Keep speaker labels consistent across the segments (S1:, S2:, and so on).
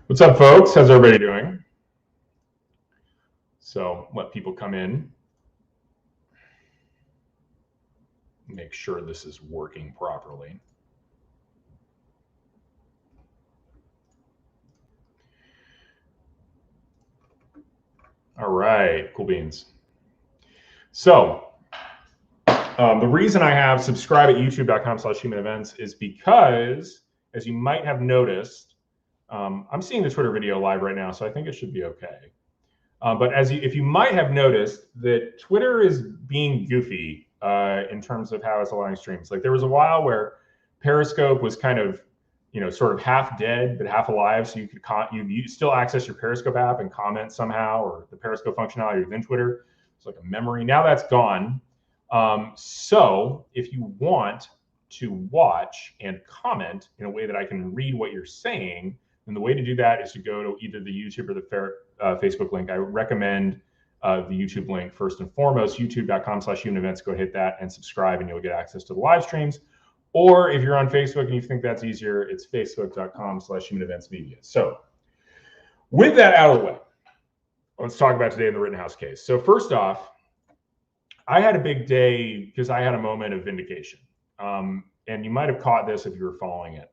S1: What's up, folks? How's everybody doing? So let people come in. Make sure this is working properly. All right, cool beans. So the reason I have subscribe at youtube.com/humanevents is because, as you might have noticed, I'm seeing the Twitter video live right now, so I think it should be okay. But if you might have noticed that Twitter is being goofy in terms of how it's allowing streams. Like there was a while where Periscope was kind of, sort of half dead but half alive, so you could you still access your Periscope app and comment somehow, or the Periscope functionality within Twitter. It's like a memory. Now that's gone. So if you want to watch and comment in a way that I can read what you're saying, then the way to do that is to go to either the YouTube or the Facebook link. I recommend the YouTube link first and foremost, youtube.com/humanevents. Go hit that and subscribe, and you'll get access to the live streams. Or if you're on Facebook and you think that's easier, it's facebook.com/humaneventsmedia. So with that out of the way, let's talk about today in the Rittenhouse case. So first off, I had a big day because I had a moment of vindication. And you might have caught this if you were following it.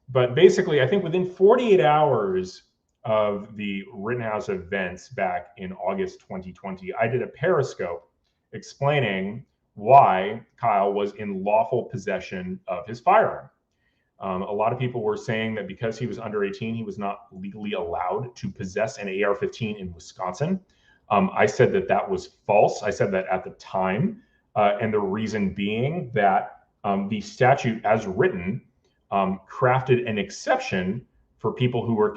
S1: But basically, I think within 48 hours of the Rittenhouse events back in August 2020, I did a Periscope explaining why Kyle was in lawful possession of his firearm. A lot of people were saying that because he was under 18, he was not legally allowed to possess an AR-15 in Wisconsin. I said that that was false. I said that at the time, and the reason being that the statute as written crafted an exception for people who were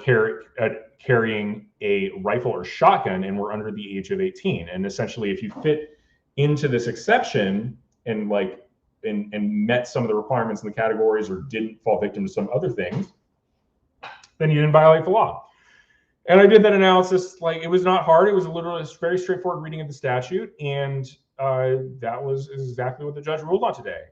S1: carrying a rifle or shotgun and were under the age of 18. And essentially, if you fit into this exception and met some of the requirements in the categories or didn't fall victim to some other things, then you didn't violate the law. And I did that analysis. Like, it was not hard. It was literally a very straightforward reading of the statute. And that was exactly what the judge ruled on today.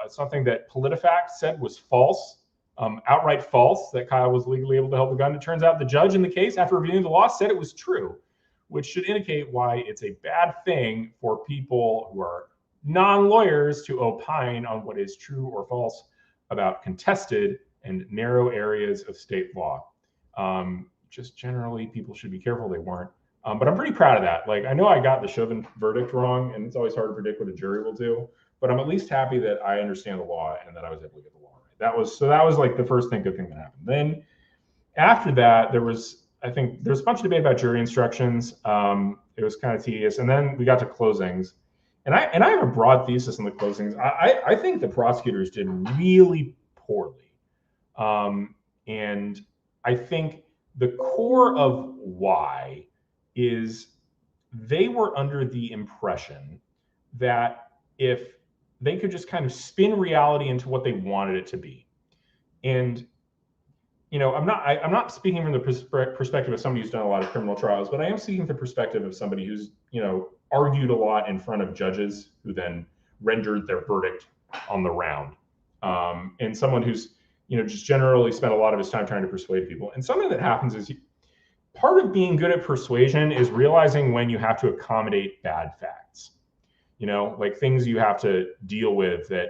S1: Something that PolitiFact said was false, outright false, that Kyle was legally able to hold the gun. It turns out the judge in the case, after reviewing the law, said it was true, which should indicate why it's a bad thing for people who are non-lawyers to opine on what is true or false about contested and narrow areas of state law. Just generally, people should be careful they weren't. But I'm pretty proud of that. Like, I know I got the Chauvin verdict wrong, and it's always hard to predict what a jury will do, but I'm at least happy that I understand the law and that I was able to get the law right. That was like the first good thing that happened. Then after that, there was a bunch of debate about jury instructions. It was kind of tedious. And then we got to closings. And I have a broad thesis on the closings. I think the prosecutors did really poorly. And I think the core of why is they were under the impression that if they could just kind of spin reality into what they wanted it to be. And I'm not speaking from the perspective of somebody who's done a lot of criminal trials, but I am speaking from the perspective of somebody who's, argued a lot in front of judges who then rendered their verdict on the round. And someone who's, just generally spent a lot of his time trying to persuade people. And something that happens is part of being good at persuasion is realizing when you have to accommodate bad facts, like things you have to deal with that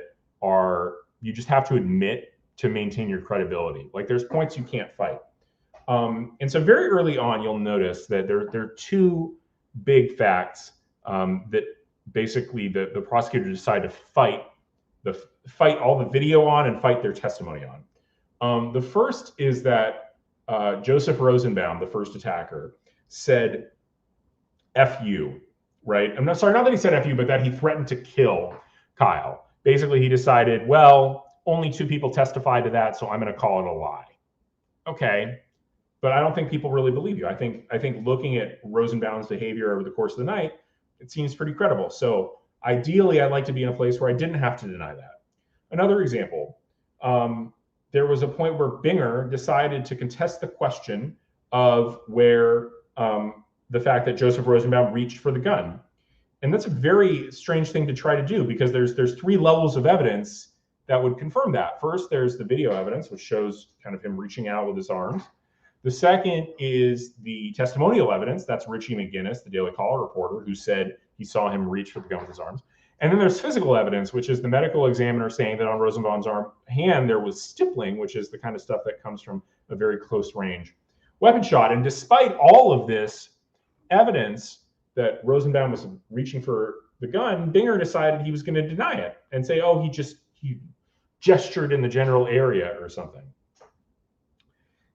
S1: you just have to admit to maintain your credibility. Like there's points you can't fight. And so very early on, you'll notice that there are two big facts that basically the prosecutor decided to fight all the video on and fight their testimony on. The first is that Joseph Rosenbaum, the first attacker, said "F you," right? I'm not that he said "F you," but that he threatened to kill Kyle. Basically, he decided, well, only two people testified to that, so I'm going to call it a lie. Okay, but I don't think people really believe you. I think looking at Rosenbaum's behavior over the course of the night, it seems pretty credible. So ideally, I'd like to be in a place where I didn't have to deny that. Another example, there was a point where Binger decided to contest the question of where the fact that Joseph Rosenbaum reached for the gun. And that's a very strange thing to try to do because there's three levels of evidence that would confirm that. First, there's the video evidence, which shows kind of him reaching out with his arms. The second is the testimonial evidence. That's Richie McGinnis, the Daily Caller reporter, who said he saw him reach for the gun with his arms. And then there's physical evidence, which is the medical examiner saying that on Rosenbaum's hand there was stippling, which is the kind of stuff that comes from a very close range weapon shot. And despite all of this evidence that Rosenbaum was reaching for the gun, Binger decided he was going to deny it and say, oh, he gestured in the general area or something.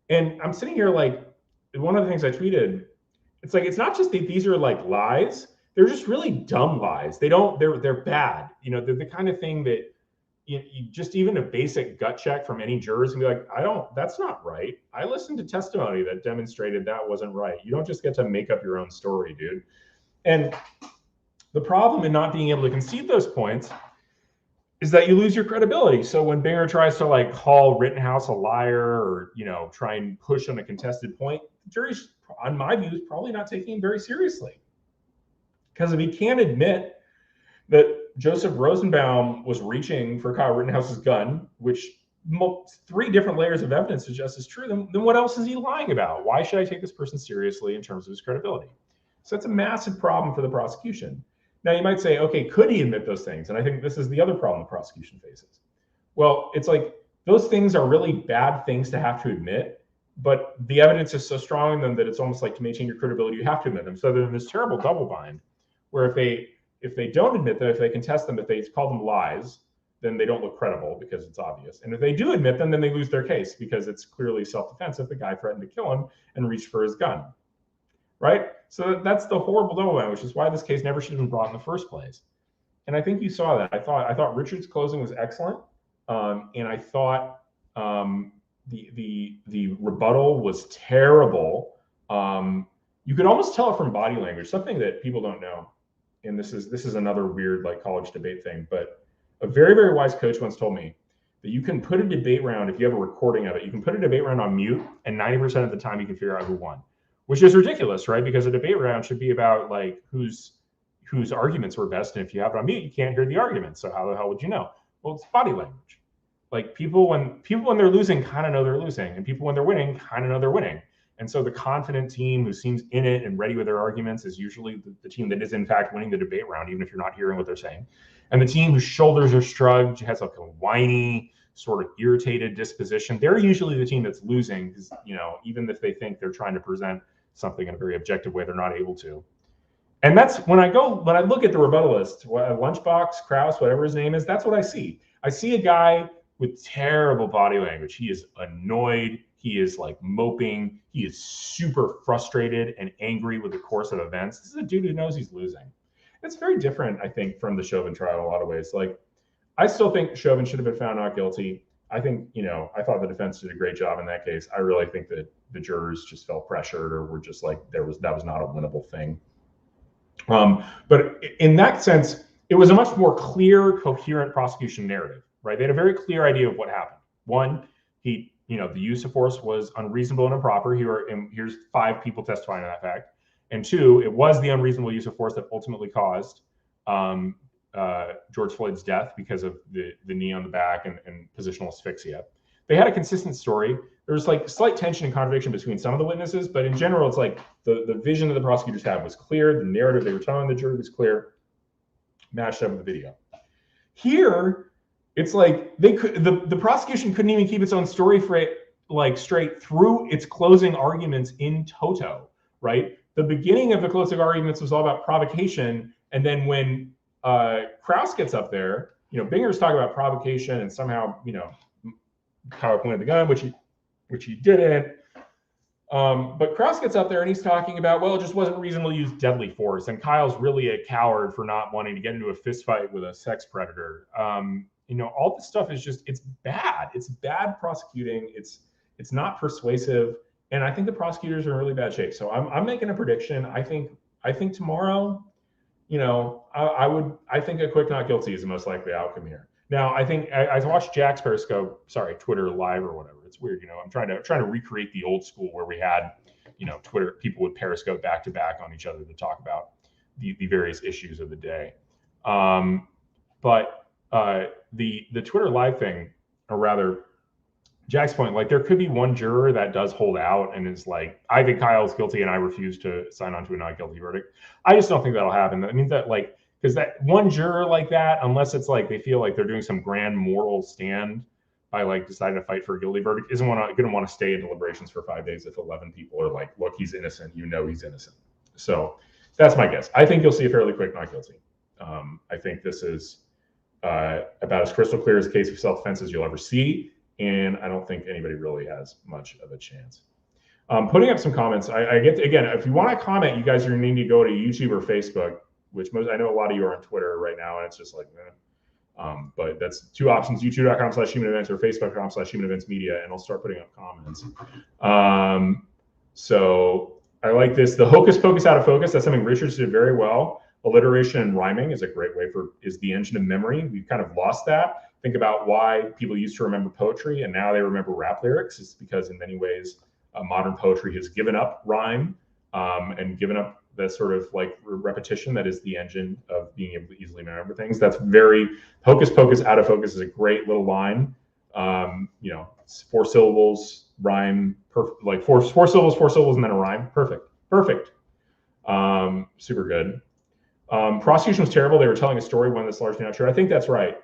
S1: And I'm sitting here like, one of the things I tweeted, it's like, it's not just that these are like lies, they're just really dumb lies. They're bad. You know, they're the kind of thing that you just, even a basic gut check from any jurors and be like, that's not right. I listened to testimony that demonstrated that wasn't right. You don't just get to make up your own story, dude. And the problem in not being able to concede those points is that you lose your credibility. So when Binger tries to like call Rittenhouse a liar or, you know, try and push on a contested point, the jury's, on my view, is probably not taking him very seriously. Because if he can't admit that Joseph Rosenbaum was reaching for Kyle Rittenhouse's gun, which 3 different layers of evidence suggest is true, then what else is he lying about? Why should I take this person seriously in terms of his credibility? So that's a massive problem for the prosecution. Now you might say, okay, could he admit those things? And I think this is the other problem the prosecution faces. Well, it's like, those things are really bad things to have to admit, but the evidence is so strong in them that it's almost like, to maintain your credibility, you have to admit them. So they're in this terrible double bind, where if they don't admit them, if they contest them, if they call them lies, then they don't look credible because it's obvious. And if they do admit them, then they lose their case because it's clearly self-defense if the guy threatened to kill him and reached for his gun, right? So that's the horrible double bind, which is why this case never should have been brought in the first place. And I think you saw that. I thought Richard's closing was excellent, and I thought the rebuttal was terrible. You could almost tell it from body language, something that people don't know. And this is another weird like college debate thing, but a very, very wise coach once told me that you can put a debate round, if you have a recording of it, you can put a debate round on mute, and 90% of the time you can figure out who won, which is ridiculous, right? Because a debate round should be about like whose arguments were best, and if you have it on mute, you can't hear the argument. So how the hell would you know? Well, it's body language. Like people when they're losing kind of know they're losing, and people when they're winning kind of know they're winning. And so the confident team who seems in it and ready with their arguments is usually the team that is in fact winning the debate round, even if you're not hearing what they're saying. And the team whose shoulders are shrugged, has like a whiny, sort of irritated disposition, they're usually the team that's losing, because, you know, even if they think they're trying to present something in a very objective way, they're not able to. And that's when I look at the rebuttalist, Lunchbox, Krause, whatever his name is, that's what I see. I see a guy with terrible body language. He is annoyed. He is like moping. He is super frustrated and angry with the course of events. This is a dude who knows he's losing. It's very different, I think, from the Chauvin trial in a lot of ways. Like, I still think Chauvin should have been found not guilty. I think, you know, I thought the defense did a great job in that case. I really think that the jurors just felt pressured, or were just like, that was not a winnable thing. But in that sense, it was a much more clear, coherent prosecution narrative, right? They had a very clear idea of what happened. One, the use of force was unreasonable and improper. Here's 5 people testifying to that fact. And 2, it was the unreasonable use of force that ultimately caused George Floyd's death because of the knee on the back and positional asphyxia. They had a consistent story. There was like slight tension and contradiction between some of the witnesses, but in general, it's like the vision that the prosecutors had was clear. The narrative they were telling the jury was clear, matched up with the video. Here, it's like the prosecution couldn't even keep its own story straight through its closing arguments in toto, right? The beginning of the closing arguments was all about provocation, and then when Krause gets up there, you know, Binger's talking about provocation, and somehow, you know, Kyle pointed the gun, which he didn't. But Krause gets up there and he's talking about, well, it just wasn't reasonable to use deadly force, and Kyle's really a coward for not wanting to get into a fist fight with a sex predator. You know, all this stuff is just, it's bad. It's bad prosecuting. It's not persuasive, and I think the prosecutors are in really bad shape. So I'm making a prediction. I think tomorrow, you know, I think a quick not guilty is the most likely outcome here. Now, I think I watched Jack's Twitter live or whatever. It's weird, you know. I'm trying to recreate the old school where we had, you know, Twitter people would Periscope back to back on each other to talk about the various issues of the day. But the Twitter live thing, or rather, Jack's point, like there could be one juror that does hold out and is like, I think Kyle's guilty and I refuse to sign on to a not guilty verdict. I just don't think that'll happen. I mean, that like, because that one juror like that, unless it's like they feel like they're doing some grand moral stand by like deciding to fight for a guilty verdict, isn't going to want to stay in deliberations for 5 days if 11 people are like, look, he's innocent, you know he's innocent. So that's my guess. I think you'll see a fairly quick not guilty. I think this is about as crystal clear as a case of self-defense as you'll ever see. And I don't think anybody really has much of a chance. Putting up some comments, I get to, again, if you want to comment, you guys are going to need to go to YouTube or Facebook, which I know a lot of you are on Twitter right now, and it's just like, but that's two options, youtube.com/humanevents or facebook.com/humaneventsmedia, and I'll start putting up comments. So I like this. The hocus pocus out of focus, that's something Richards did very well. Alliteration and rhyming is a great way is the engine of memory. We've kind of lost that. Think about why people used to remember poetry and now they remember rap lyrics. It's because in many ways, modern poetry has given up rhyme and given up the sort of like repetition that is the engine of being able to easily remember things. That's very hocus pocus out of focus is a great little line. 4 syllables, rhyme, like four syllables, and then a rhyme. Perfect. Super good. Prosecution was terrible. They were telling a story when that's largely not true. I think that's right.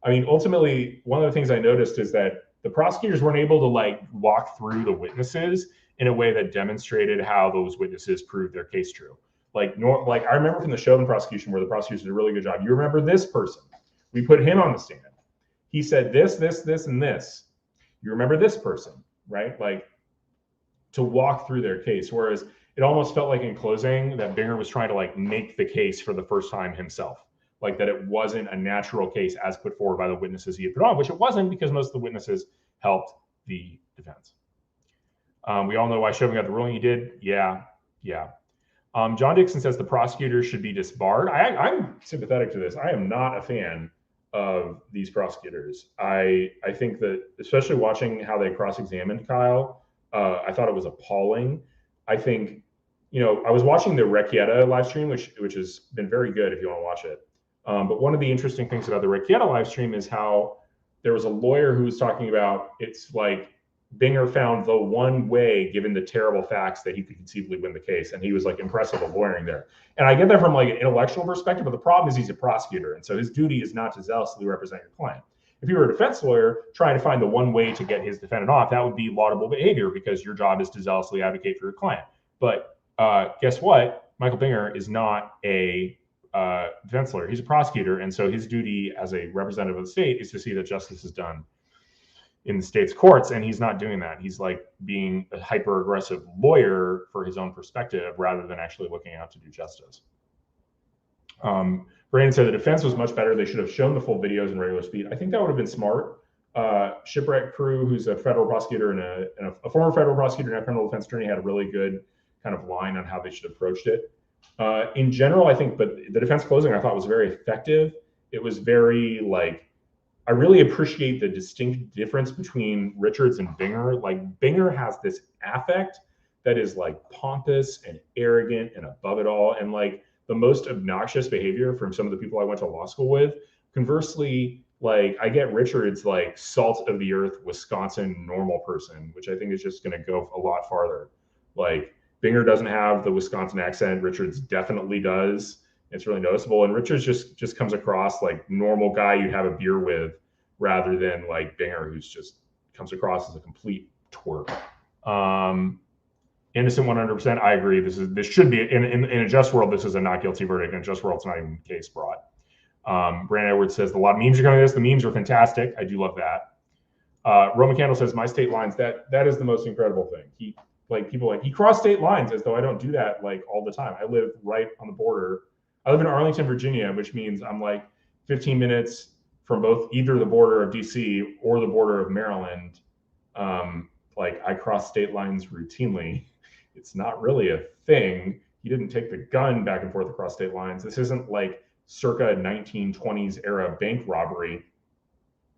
S1: I mean, ultimately, one of the things I noticed is that the prosecutors weren't able to like walk through the witnesses in a way that demonstrated how those witnesses proved their case true. Like I remember from the Chauvin prosecution where the prosecutors did a really good job. You remember this person? We put him on the stand. He said this, and this. You remember this person, right? Like to walk through their case. Whereas it almost felt like in closing that Binger was trying to like make the case for the first time himself. Like that it wasn't a natural case as put forward by the witnesses he had put on, which it wasn't because most of the witnesses helped the defense. We all know why Chauvin got the ruling he did. Yeah. John Dixon says the prosecutors should be disbarred. I'm sympathetic to this. I am not a fan of these prosecutors. I think that, especially watching how they cross-examined Kyle, I thought it was appalling. I think, I was watching the Recchietta live stream, which has been very good if you want to watch it. But one of the interesting things about the Recchietta live stream is how there was a lawyer who was talking about it's like Binger found the one way, given the terrible facts, that he could conceivably win the case. And he was like impressive at lawyering there. And I get that from like an intellectual perspective, but the problem is he's a prosecutor. And so his duty is not to zealously represent your client. If you were a defense lawyer trying to find the one way to get his defendant off, that would be laudable behavior because your job is to zealously advocate for your client. But guess what? Michael Binger is not a defense lawyer. He's a prosecutor. And so his duty as a representative of the state is to see that justice is done in the state's courts. And he's not doing that. He's like being a hyper aggressive lawyer for his own perspective rather than actually looking out to do justice. Brandon said the defense was much better. They should have shown the full videos in regular speed. I think that would have been smart. Shipwreck Crew, who's a federal prosecutor and a former federal prosecutor and a criminal defense attorney, had a really good kind of line on how they should have approached it. In general, I think, but the defense closing I thought was very effective. It was very like, I really appreciate the distinct difference between Richards and Binger. Like Binger has this affect that is like pompous and arrogant and above it all. And like the most obnoxious behavior from some of the people I went to law school with. Conversely, like I get Richards like salt of the earth, Wisconsin normal person, which I think is just going to go a lot farther. Like Binger doesn't have the Wisconsin accent. Richards definitely does. It's really noticeable. And Richards just comes across like normal guy you'd have a beer with rather than like Binger, who's just comes across as a complete twerp. Innocent 100%. I agree. This should be in a just world. This is a not guilty verdict. In a just world, it's not even case brought. Brandon Edwards says a lot of memes are coming to this. The memes are fantastic. I do love that. Roman Candle says my state lines. That is the most incredible thing. He crossed state lines as though I don't do that like all the time. I live right on the border. I live in Arlington, Virginia, which means I'm like 15 minutes from either the border of DC or the border of Maryland. Like I cross state lines routinely. It's not really a thing. He didn't take the gun back and forth across state lines. This isn't like circa 1920s era bank robbery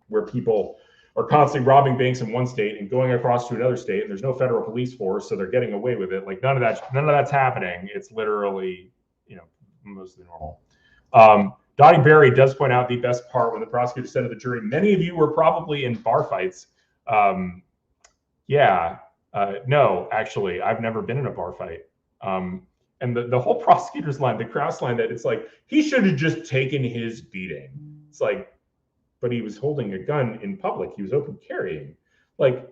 S1: where people are constantly robbing banks in one state and going across to another state, and there's no federal police force, so they're getting away with it. Like none of that's happening. It's literally, mostly normal. Dottie Berry does point out the best part when the prosecutor said to the jury, many of you were probably in bar fights. Yeah. No, actually, I've never been in a bar fight. And the whole prosecutor's line, the Krauss line, that it's like, he should have just taken his beating. It's like, but he was holding a gun in public. He was open carrying. Like,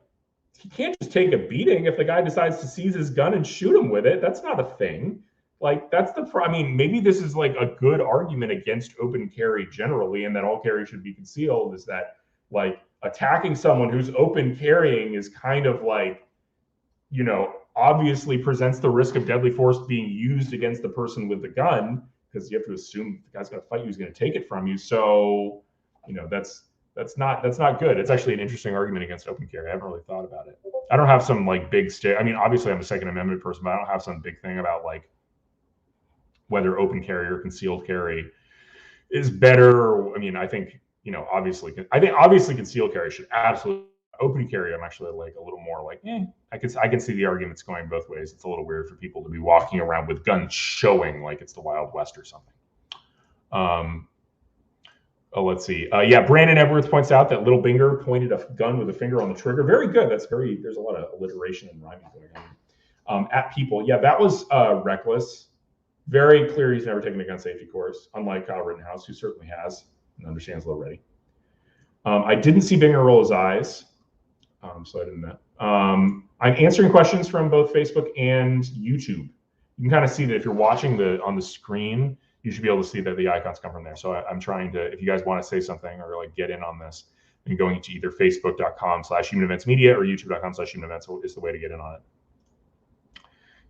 S1: he can't just take a beating if the guy decides to seize his gun and shoot him with it. That's not a thing. Like, that's I mean, maybe this is like a good argument against open carry generally, and that all carry should be concealed, is that like attacking someone who's open carrying is kind of like, you know, obviously presents the risk of deadly force being used against the person with the gun, because you have to assume the guy's going to fight you, he's going to take it from you. So, you know, that's not good. It's actually an interesting argument against open carry. I haven't really thought about it. I don't have some like big I mean, obviously I'm a Second Amendment person, but I don't have some big thing about like whether open carry or concealed carry is better. I mean, I think, you know, obviously concealed carry should absolutely. Open carry, I'm actually like a little more like, I can see the arguments going both ways. It's a little weird for people to be walking around with guns showing like it's the Wild West or something. Let's see. Yeah, Brandon Edwards points out that Little Binger pointed a gun with a finger on the trigger. Very good. There's a lot of alliteration and rhyming going on. At people, yeah, that was reckless. Very clear he's never taken a gun safety course, unlike Kyle Rittenhouse, who certainly has and understands low ready. I didn't see Binger roll his eyes. So I didn't know. I'm answering questions from both Facebook and YouTube. You can kind of see that if you're watching on the screen, you should be able to see that the icons come from there. So I'm trying to, if you guys want to say something or like get in on this, and going to either facebook.com/humaneventsmedia or youtube.com/humanevents is the way to get in on it.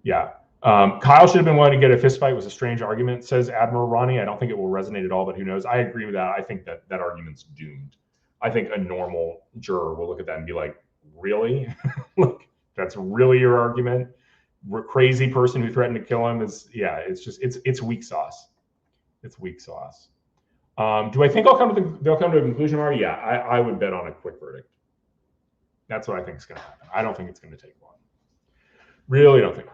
S1: Yeah. Kyle should have been willing to get a fist fight. Was a strange argument, says Admiral Ronnie. I don't think it will resonate at all, but who knows? I agree with that. I think that argument's doomed. I think a normal juror will look at that and be like, really? Look, that's really your argument? Crazy person who threatened to kill him is, yeah, it's just, it's weak sauce. It's weak sauce. Do I think they'll come to a conclusion tomorrow? Yeah, I would bet on a quick verdict. That's what I think is going to happen. I don't think it's going to take long. Really don't think.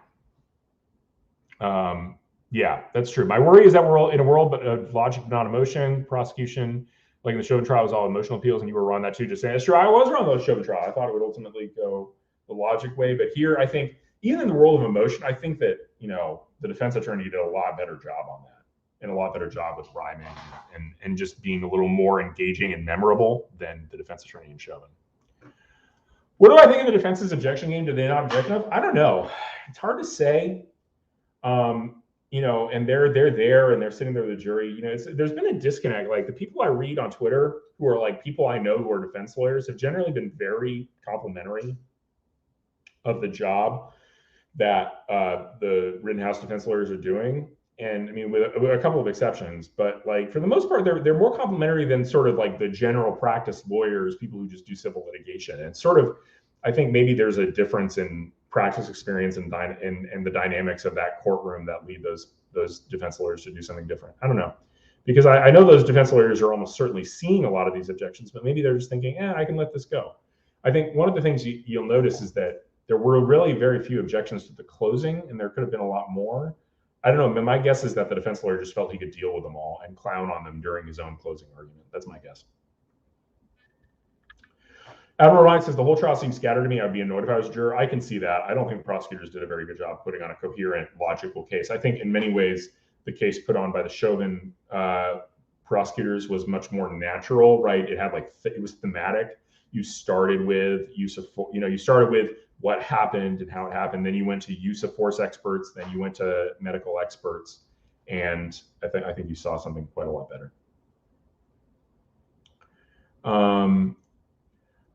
S1: Yeah, that's true. My worry is that we're all in a world of logic, not emotion. Prosecution, like in the Chauvin trial, was all emotional appeals, and you were on that too. Just saying, it's true. I was wrong on the Chauvin trial. I thought it would ultimately go the logic way, but here, I think even in the world of emotion, I think that, you know, the defense attorney did a lot better job on that, and a lot better job with rhyming and just being a little more engaging and memorable than the defense attorney in Chauvin. What do I think of the defense's objection game? Did they not object enough? I don't know. It's hard to say. You know, and they're there and they're sitting there with the jury. You know, there's been a disconnect. Like the people I read on Twitter who are like people I know who are defense lawyers have generally been very complimentary of the job that the Rittenhouse defense lawyers are doing. And I mean, with a couple of exceptions, but like for the most part, they're more complimentary than sort of like the general practice lawyers, people who just do civil litigation. And sort of, I think maybe there's a difference in practice experience and the dynamics of that courtroom that lead those defense lawyers to do something different. I don't know, because I know those defense lawyers are almost certainly seeing a lot of these objections, but maybe they're just thinking, I can let this go. I think one of the things you'll notice is that there were really very few objections to the closing, and there could have been a lot more. I don't know. My guess is that the defense lawyer just felt he could deal with them all and clown on them during his own closing argument. That's my guess. Admiral Ryan says, the whole trial seems scattered to me. I'd be annoyed if I was a juror. I can see that. I don't think prosecutors did a very good job putting on a coherent, logical case. I think in many ways, the case put on by the Chauvin prosecutors was much more natural, right? It had like, it was thematic. You started with what happened and how it happened. Then you went to use of force experts. Then you went to medical experts. And I think you saw something quite a lot better.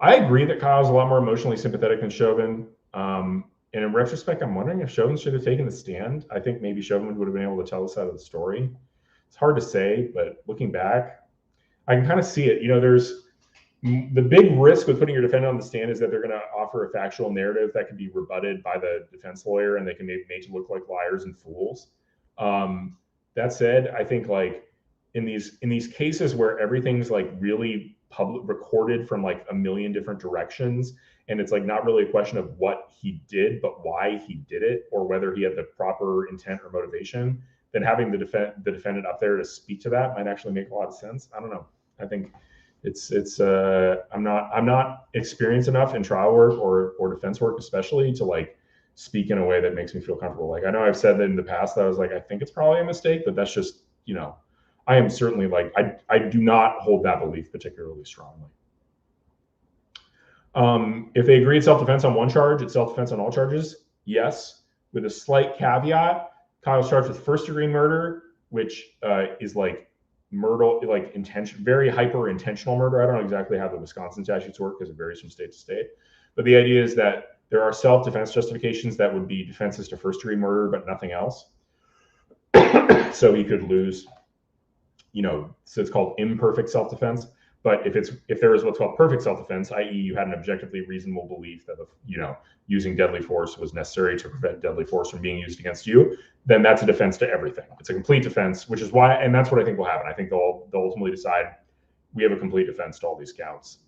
S1: I agree that Kyle's a lot more emotionally sympathetic than Chauvin. And in retrospect, I'm wondering if Chauvin should have taken the stand. I think maybe Chauvin would have been able to tell us side of the story. It's hard to say, but looking back, I can kind of see it. You know, there's the big risk with putting your defendant on the stand is that they're going to offer a factual narrative that can be rebutted by the defense lawyer, and they can be made to look like liars and fools. That said, I think like in these cases where everything's like really public recorded from like a million different directions, and it's like not really a question of what he did, but why he did it, or whether he had the proper intent or motivation, then having the defendant up there to speak to that might actually make a lot of sense. I don't know. I think I'm not experienced enough in trial work or defense work, especially to like speak in a way that makes me feel comfortable. Like I know I've said that in the past that I was like, I think it's probably a mistake, but that's just, you know, I am certainly like, I do not hold that belief particularly strongly. If they agree it's self-defense on one charge, it's self-defense on all charges. Yes, with a slight caveat. Kyle's charged with first-degree murder, which is like murder, like very hyper intentional murder. I don't know exactly how the Wisconsin statutes work because it varies from state to state. But the idea is that there are self-defense justifications that would be defenses to first-degree murder, but nothing else. So he could lose, you know, so it's called imperfect self-defense. But if there is what's called perfect self-defense, i.e., you had an objectively reasonable belief that using deadly force was necessary to prevent deadly force from being used against you, then that's a defense to everything. It's a complete defense, which is why, and that's what I think will happen. I think they'll ultimately decide we have a complete defense to all these counts.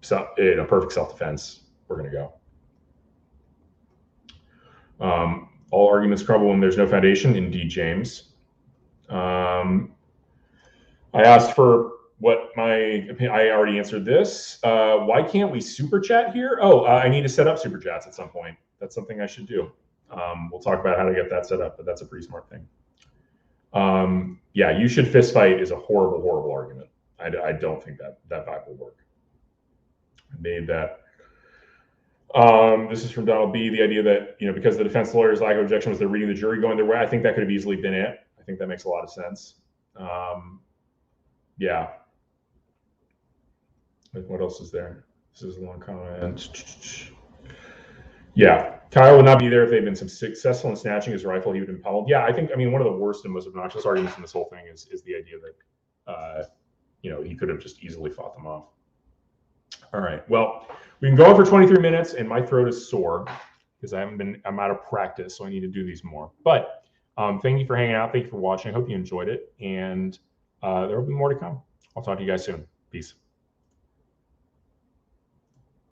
S1: So in a perfect self-defense, we're going to go. All arguments crumble when there's no foundation. Indeed, James. I asked for what my opinion. I already answered this. Why can't we super chat here? Oh, I need to set up super chats at some point. That's something I should do. We'll talk about how to get that set up, but that's a pretty smart thing. Yeah, you should fist fight is a horrible, horrible argument. I don't think that vibe will work. I made that. This is from Donald B. The idea that, you know, because the defense lawyer's lack of objection was they're reading the jury going their way. I think that could have easily been it. I think that makes a lot of sense. Yeah. Like, what else is there? This is a long comment. Yeah, Kyle would not be there if they'd been successful in snatching his rifle. He would have been pummeled. Yeah, I mean, one of the worst and most obnoxious arguments in this whole thing is the idea that, you know, he could have just easily fought them off. All right, well, we can go on for 23 minutes, and my throat is sore because I'm out of practice, so I need to do these more. But thank you for hanging out. Thank you for watching. I hope you enjoyed it, and there will be more to come. I'll talk to you guys soon. Peace.